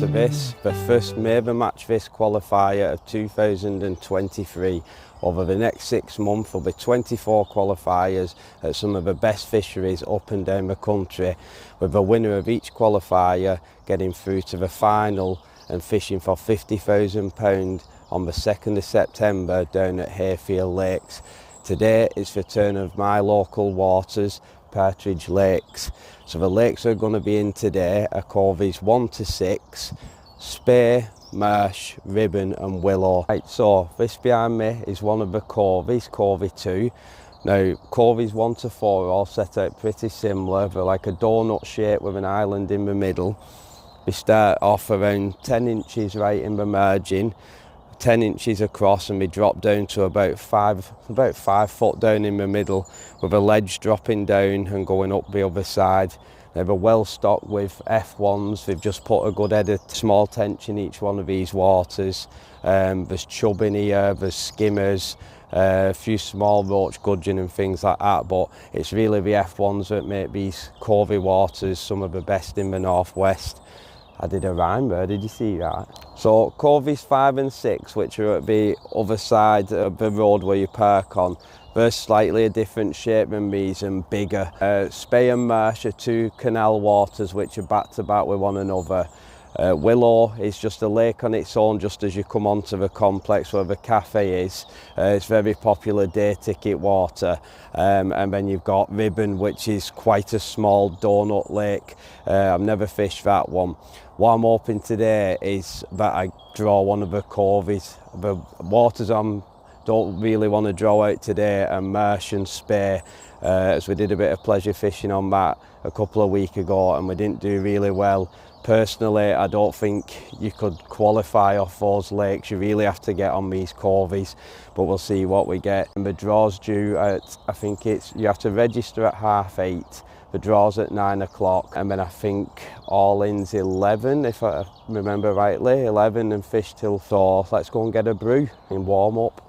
to this, the first Maver Match This Qualifier of 2023. Over the next 6 months there'll be 24 qualifiers at some of the best fisheries up and down the country, with the winner of each qualifier getting through to the final and fishing for £50,000 on the 2nd of September down at Hayfield Lakes. Today it's the turn of my local waters, Partridge Lakes. So the lakes are going to be in today are covies 1 to 6, Spey, Marsh, Ribbon and Willow. Right, so this behind me is one of the covies, Covey 2. Now covies 1 to 4 are all set out pretty similar. They're like a donut shape with an island in the middle. They start off around 10 inches right in the margin, 10 inches across, and we drop down to about 5 foot down in the middle, with a ledge dropping down and going up the other side. They're well stocked with F1s. They've just put a good head of small tench in each one of these waters. There's chub in here, there's skimmers, a few small roach gudgeon and things like that, but it's really the F1s that make these covey waters some of the best in the northwest. I did a rhyme there, did you see that? So covies 5 and 6, which are at the other side of the road where you park on, they're slightly a different shape than these and bigger. Spey and Marsh are 2 canal waters which are back to back with one another. Willow is just a lake on its own just as you come onto the complex where the cafe is. It's very popular day ticket water. And then you've got Ribbon, which is quite a small donut lake. I've never fished that one. What I'm hoping today is that I draw one of the covies. The waters I don't really want to draw out today are Marsh and Spey, as we did a bit of pleasure fishing on that a couple of weeks ago and we didn't do really well. Personally, I don't think you could qualify off those lakes. You really have to get on these covies, but we'll see what we get. And the draw's due at, I think you have to register at 8:30. The draw's at 9 o'clock, and then I think all in's 11, if I remember rightly, 11 and fish till 4. Let's go and get a brew and warm up.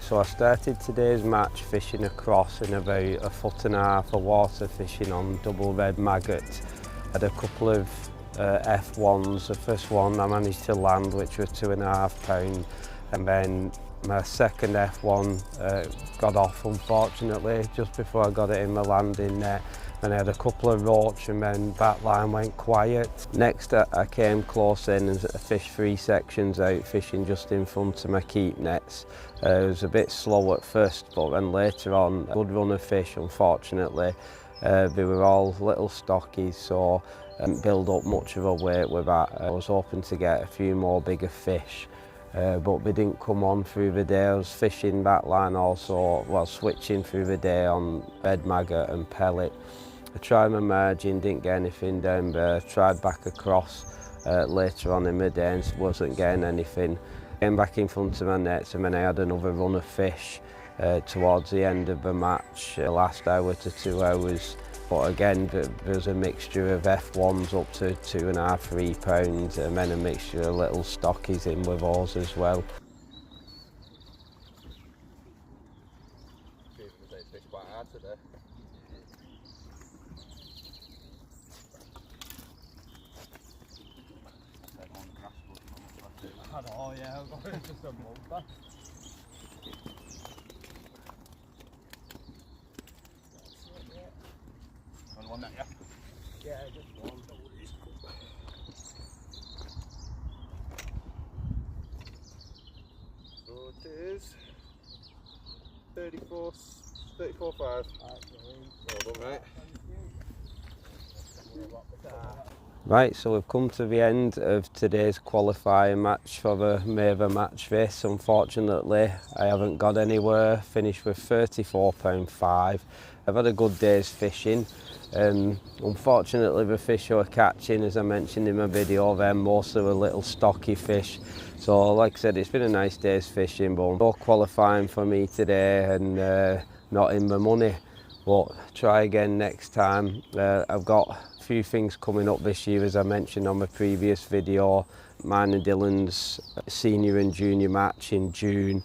So I started today's match fishing across in about 1.5 foot of water, fishing on double red maggot. I had a couple of F1s. The first one I managed to land, which was £2.5, and then my second F1 got off unfortunately just before I got it in the landing net. Then I had a couple of roach and then that line went quiet. Next I came close in and fished 3 sections out, fishing just in front of my keep nets. It was a bit slow at first, but then later on, a good run of fish unfortunately. They were all little stockies, so I didn't build up much of a weight with that. I was hoping to get a few more bigger fish. But they didn't come on through the day. I was fishing that line also, well, switching through the day on red maggot and pellet. I tried my margin, didn't get anything down there. Tried back across later on in the day and wasn't getting anything. Came back in front of my nets and then I had another run of fish towards the end of the match, the last hour to 2 hours. But again, there's a mixture of F1s up to £2.5–3, and then a mixture of little stockies in with those as well. It's quite hard today. Oh yeah, it's just a monster. One that, yeah? Yeah, just one. So it is 34.5. Well done, mate. Right, so we've come to the end of today's qualifying match for the Maver Match This. Unfortunately, I haven't got anywhere. Finished with £34.5. I've had a good day's fishing. Unfortunately the fish I were catching, as I mentioned in my video, they're mostly a little stocky fish. So like I said, it's been a nice day's fishing, but no qualifying for me today and not in my money. But try again next time. I've got a few things coming up this year, as I mentioned on my previous video. Mine and Dylan's senior and junior match in June.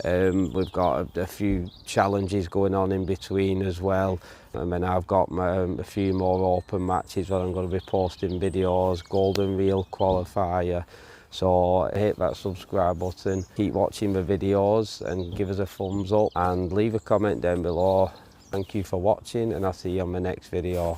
We've got a few challenges going on in between as well. And then I've got a few more open matches where I'm going to be posting videos, golden reel qualifier. So hit that subscribe button, keep watching the videos and give us a thumbs up and leave a comment down below. Thank you for watching and I'll see you on my next video.